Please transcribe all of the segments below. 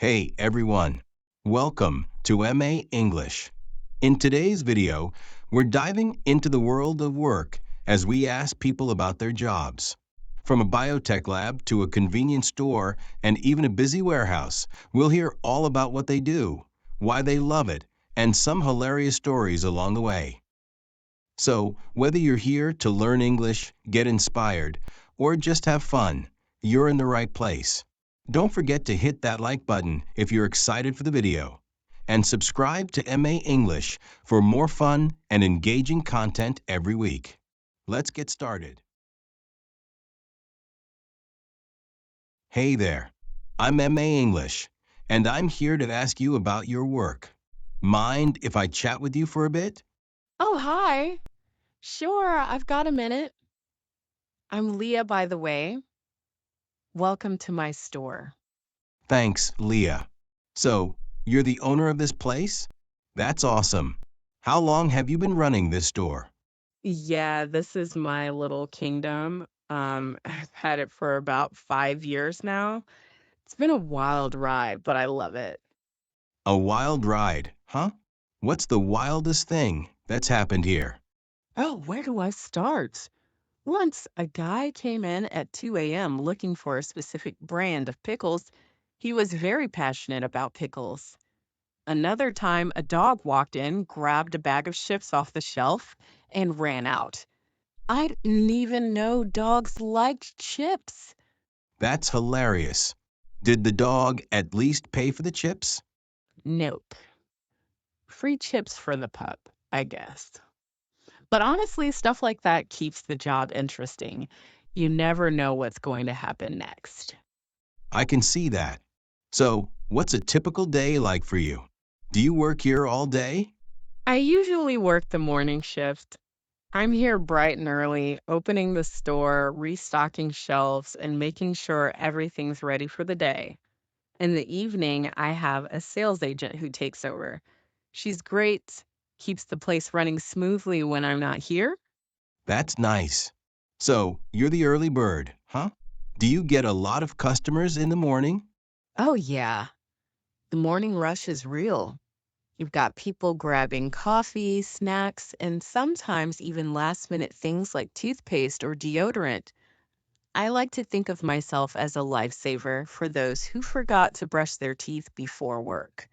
Hey everyone, welcome to MA English. In today's video, we're diving into the world of work as we ask people about their jobs. From a biotech lab to a convenience store and even a busy warehouse, we'll hear all about what they do, why they love it, and some hilarious stories along the way. So, whether you're here to learn English, get inspired, or just have fun, you're in the right place. Don't forget to hit that like button if you're excited for the video. And subscribe to MA English for more fun and engaging content every week. Let's get started. Hey there, I'm MA English, and I'm here to ask you about your work. Mind if I chat with you for a bit? Oh, hi. Sure, I've got a minute. I'm Leah, by the way. Welcome to my store. Thanks, Leah. So, you're the owner of this place? That's awesome. How long have you been running this store? Yeah, this is my little kingdom. I've had it for about 5 years now. It's been a wild ride, but I love it. A wild ride, huh? What's the wildest thing that's happened here? Oh, where do I start? Once a guy came in at 2 a.m. looking for a specific brand of pickles. He was very passionate about pickles. Another time, a dog walked in, grabbed a bag of chips off the shelf, and ran out. I didn't even know dogs liked chips. That's hilarious. Did the dog at least pay for the chips? Nope. Free chips for the pup, I guess. But honestly, stuff like that keeps the job interesting. You never know what's going to happen next. I can see that. So, what's a typical day like for you? Do you work here all day? I usually work the morning shift. I'm here bright and early, opening the store, restocking shelves, and making sure everything's ready for the day. In the evening, I have a sales agent who takes over. She's great, keeps the place running smoothly when I'm not here. That's nice. So, you're the early bird, huh? Do you get a lot of customers in the morning? Oh, yeah. The morning rush is real. You've got people grabbing coffee, snacks, and sometimes even last minute things like toothpaste or deodorant. I like to think of myself as a lifesaver for those who forgot to brush their teeth before work.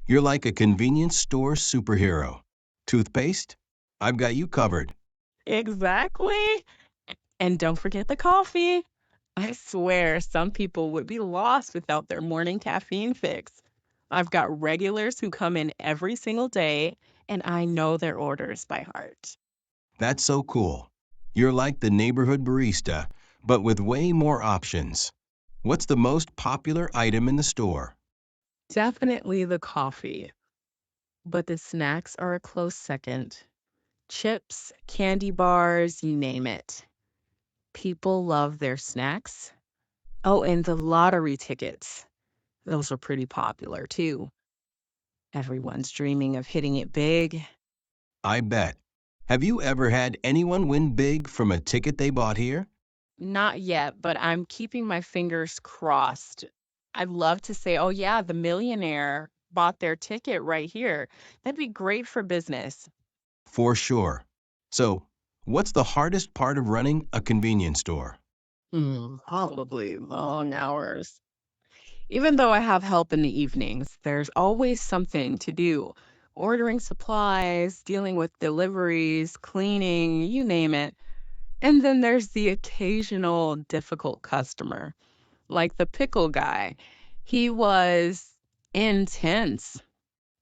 You're like a convenience store superhero. Toothpaste? I've got you covered. Exactly. And don't forget the coffee. I swear some people would be lost without their morning caffeine fix. I've got regulars who come in every single day, and I know their orders by heart. That's so cool. You're like the neighborhood barista, but with way more options. What's the most popular item in the store? Definitely the coffee, but the snacks are a close second. Chips, candy bars, you name it. People love their snacks. Oh, and the lottery tickets. Those are pretty popular too. Everyone's dreaming of hitting it big. I bet. Have you ever had anyone win big from a ticket they bought here? Not yet, but I'm keeping my fingers crossed. I'd love to say, oh, yeah, the millionaire bought their ticket right here. That'd be great for business. For sure. So, what's the hardest part of running a convenience store? Probably long hours. Even though I have help in the evenings, there's always something to do. Ordering supplies, dealing with deliveries, cleaning, you name it. And then there's the occasional difficult customer, like the pickle guy. He was intense.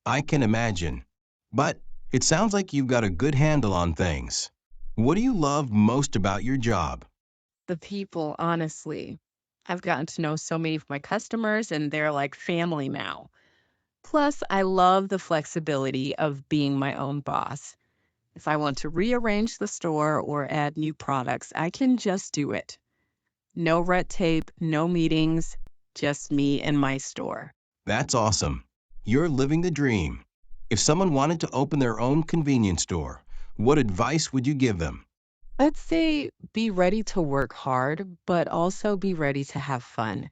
I can imagine. But it sounds like you've got a good handle on things. What do you love most about your job? The people, honestly. I've gotten to know so many of my customers, and they're like family now. Plus, I love the flexibility of being my own boss. If I want to rearrange the store or add new products, I can just do it. No red tape, no meetings, just me and my store. That's awesome. You're living the dream. If someone wanted to open their own convenience store, what advice would you give them? Let's say be ready to work hard, but also be ready to have fun.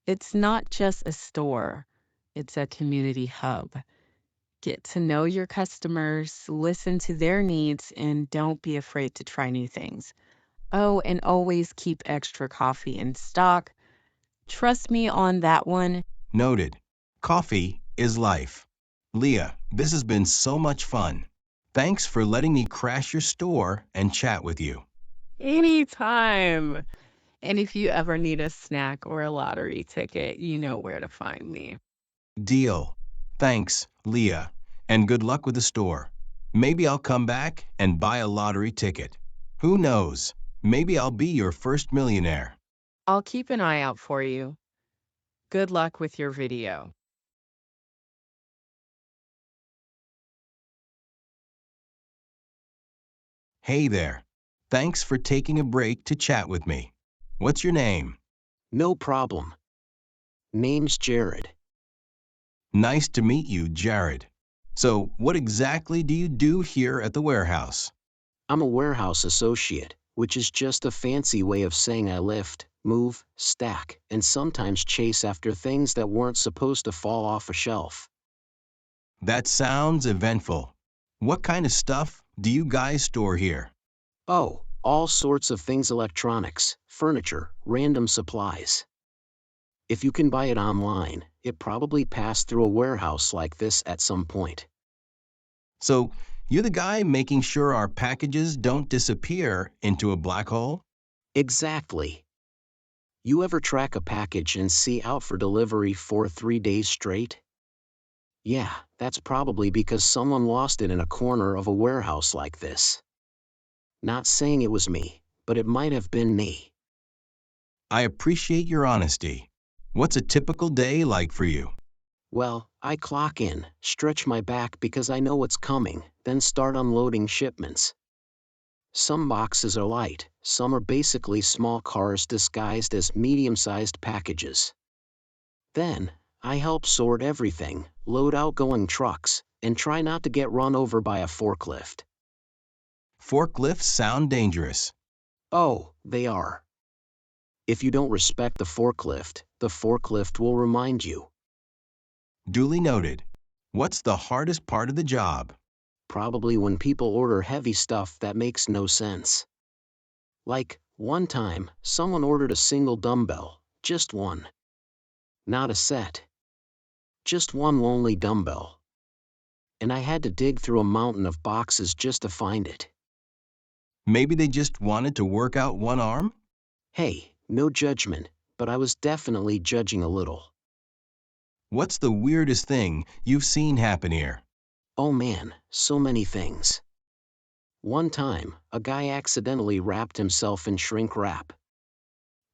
It's not just a store. It's a community hub. Get to know your customers, listen to their needs, and don't be afraid to try new things. Oh, and always keep extra coffee in stock. Trust me on that one. Noted. Coffee is life. Leah, this has been so much fun. Thanks for letting me crash your store and chat with you. Anytime. And if you ever need a snack or a lottery ticket, you know where to find me. Deal. Thanks, Leah, and good luck with the store. Maybe I'll come back and buy a lottery ticket. Who knows? Maybe I'll be your first millionaire. I'll keep an eye out for you. Good luck with your video. Hey there. Thanks for taking a break to chat with me. What's your name? No problem. Name's Jared. Nice to meet you, Jared. So, what exactly do you do here at the warehouse? I'm a warehouse associate, which is just a fancy way of saying I lift, move, stack, and sometimes chase after things that weren't supposed to fall off a shelf. That sounds eventful. What kind of stuff do you guys store here? Oh, all sorts of things: electronics, furniture, random supplies. If you can buy it online, it probably passed through a warehouse like this at some point. So, you're the guy making sure our packages don't disappear into a black hole? Exactly. You ever track a package and see out for delivery for 3 days straight? Yeah, that's probably because someone lost it in a corner of a warehouse like this. Not saying it was me, but it might have been me. I appreciate your honesty. What's a typical day like for you? Well, I clock in, stretch my back because I know what's coming, then start unloading shipments. Some boxes are light, some are basically small cars disguised as medium-sized packages. Then, I help sort everything, load outgoing trucks, and try not to get run over by a forklift. Forklifts sound dangerous. Oh, they are. If you don't respect the forklift will remind you. Duly noted. What's the hardest part of the job? Probably when people order heavy stuff that makes no sense. Like, one time, someone ordered a single dumbbell, just one. Not a set. Just one lonely dumbbell. And I had to dig through a mountain of boxes just to find it. Maybe they just wanted to work out one arm? Hey, no judgment, but I was definitely judging a little. What's the weirdest thing you've seen happen here? Oh man, so many things. One time, a guy accidentally wrapped himself in shrink wrap.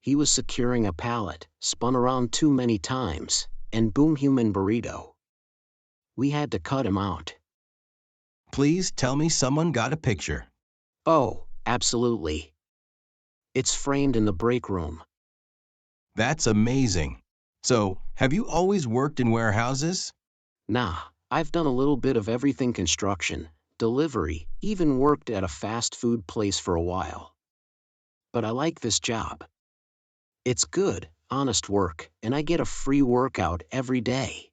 He was securing a pallet, spun around too many times, and boom, human burrito. We had to cut him out. Please tell me someone got a picture. Oh, absolutely. It's framed in the break room. That's amazing. So, have you always worked in warehouses? Nah, I've done a little bit of everything: construction, delivery, even worked at a fast food place for a while. But I like this job. It's good, honest work, and I get a free workout every day.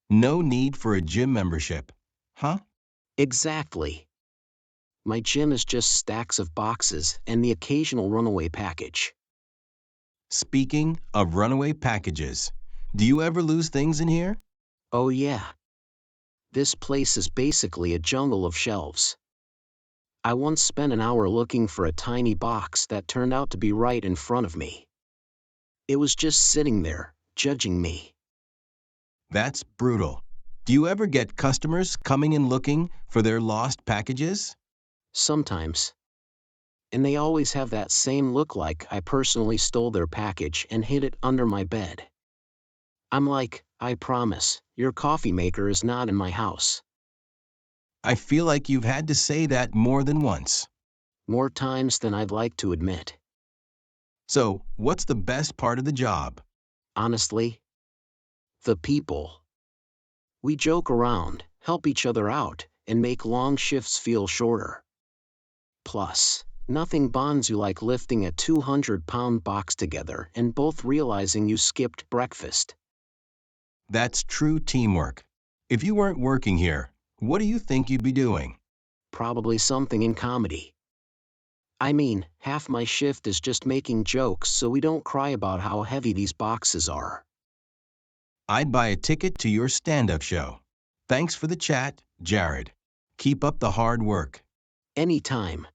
No need for a gym membership. Huh? Exactly. My gym is just stacks of boxes and the occasional runaway package. Speaking of runaway packages, do you ever lose things in here? Oh yeah. This place is basically a jungle of shelves. I once spent an hour looking for a tiny box that turned out to be right in front of me. It was just sitting there, judging me. That's brutal. Do you ever get customers coming in looking for their lost packages? Sometimes. And they always have that same look, like I personally stole their package and hid it under my bed. I'm like, I promise, your coffee maker is not in my house. I feel like you've had to say that more than once. More times than I'd like to admit. So, what's the best part of the job? Honestly, the people. We joke around, help each other out, and make long shifts feel shorter. Plus, nothing bonds you like lifting a 200-pound box together and both realizing you skipped breakfast. That's true teamwork. If you weren't working here, what do you think you'd be doing? Probably something in comedy. I mean, half my shift is just making jokes so we don't cry about how heavy these boxes are. I'd buy a ticket to your stand-up show. Thanks for the chat, Jared. Keep up the hard work. Anytime.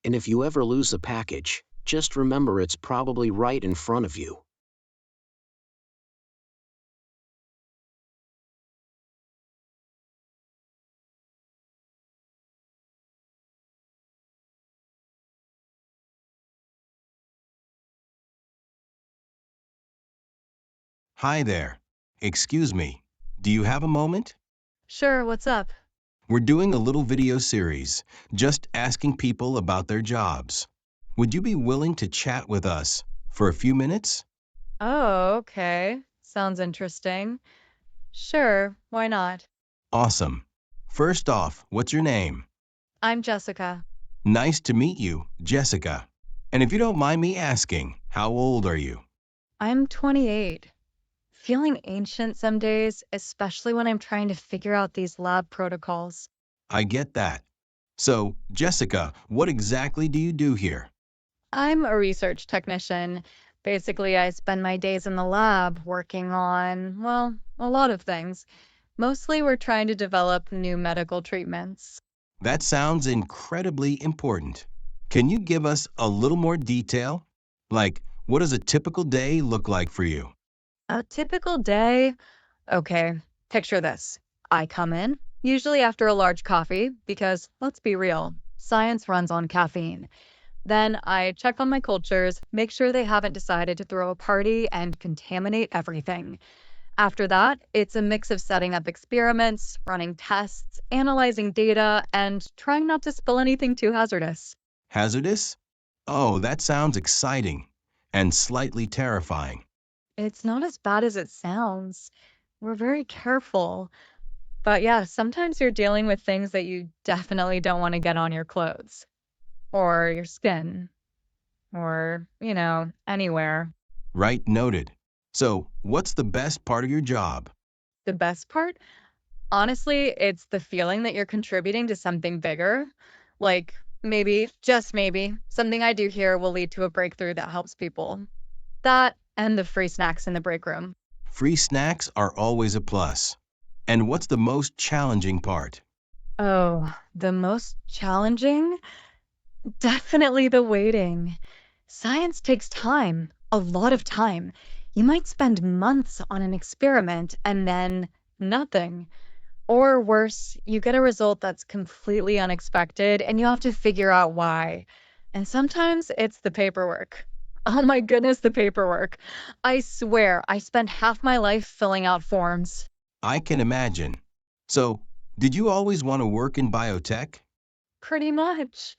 And if you ever lose a package, just remember it's probably right in front of you. Hi there. Excuse me. Do you have a moment? Sure, what's up? We're doing a little video series, just asking people about their jobs. Would you be willing to chat with us for a few minutes? Oh, okay. Sounds interesting. Sure, why not? Awesome. First off, what's your name? I'm Jessica. Nice to meet you, Jessica. And if you don't mind me asking, how old are you? I'm 28. Feeling ancient some days, especially when I'm trying to figure out these lab protocols. I get that. So, Jessica, what exactly do you do here? I'm a research technician. Basically, I spend my days in the lab working on, well, a lot of things. Mostly, we're trying to develop new medical treatments. That sounds incredibly important. Can you give us a little more detail? Like, what does a typical day look like for you? A typical day. Okay, picture this. I come in, usually after a large coffee, because let's be real, science runs on caffeine. Then I check on my cultures, make sure they haven't decided to throw a party and contaminate everything. After that, it's a mix of setting up experiments, running tests, analyzing data, and trying not to spill anything too hazardous. Hazardous? Oh, that sounds exciting and slightly terrifying. It's not as bad as it sounds. We're very careful. But yeah, sometimes you're dealing with things that you definitely don't want to get on your clothes or your skin or, anywhere. Right, noted. So, what's the best part of your job? The best part, honestly, it's the feeling that you're contributing to something bigger. Like maybe, just maybe, something I do here will lead to a breakthrough that helps people. That and the free snacks in the break room. Free snacks are always a plus. And what's the most challenging part? Oh, the most challenging? Definitely the waiting. Science takes time, a lot of time. You might spend months on an experiment and then nothing. Or worse, you get a result that's completely unexpected and you have to figure out why. And sometimes it's the paperwork. Oh my goodness, the paperwork. I swear, I spent half my life filling out forms. I can imagine. So, did you always want to work in biotech? Pretty much.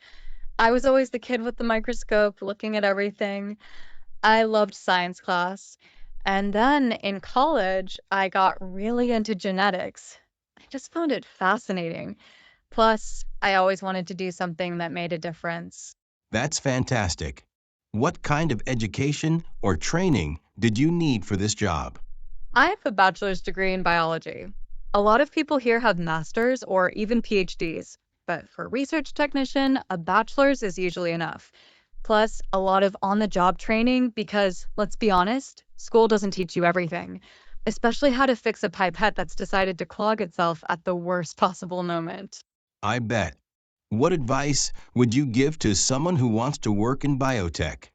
I was always the kid with the microscope looking at everything. I loved science class. And then in college, I got really into genetics. I just found it fascinating. Plus, I always wanted to do something that made a difference. That's fantastic. What kind of education or training did you need for this job? I have a bachelor's degree in biology. A lot of people here have masters or even PhDs, but for a research technician, a bachelor's is usually enough. Plus, a lot of on the job training because, let's be honest, school doesn't teach you everything, especially how to fix a pipette that's decided to clog itself at the worst possible moment. I bet. What advice would you give to someone who wants to work in biotech?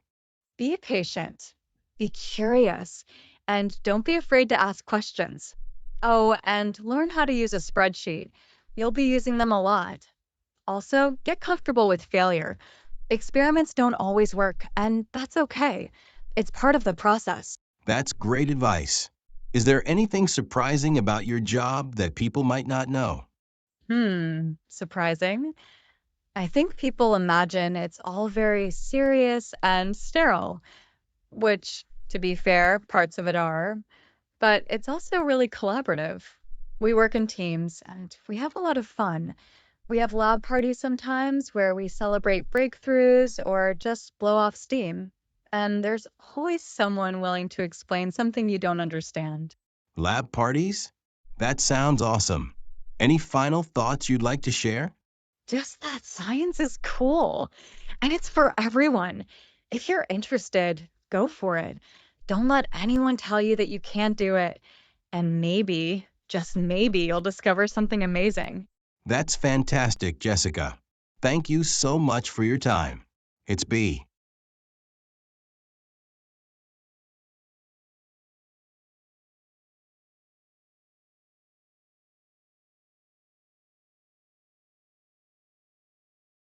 Be patient, be curious, and don't be afraid to ask questions. Oh, and learn how to use a spreadsheet. You'll be using them a lot. Also, get comfortable with failure. Experiments don't always work, and that's okay. It's part of the process. That's great advice. Is there anything surprising about your job that people might not know? Surprising. I think people imagine it's all very serious and sterile, which, to be fair, parts of it are, but it's also really collaborative. We work in teams and we have a lot of fun. We have lab parties sometimes where we celebrate breakthroughs or just blow off steam. And there's always someone willing to explain something you don't understand. Lab parties? That sounds awesome. Any final thoughts you'd like to share? Just that science is cool and it's for everyone. If you're interested, go for it. Don't let anyone tell you that you can't do it. And maybe, just maybe, you'll discover something amazing. That's fantastic, Jessica. Thank you so much for your time. It's B.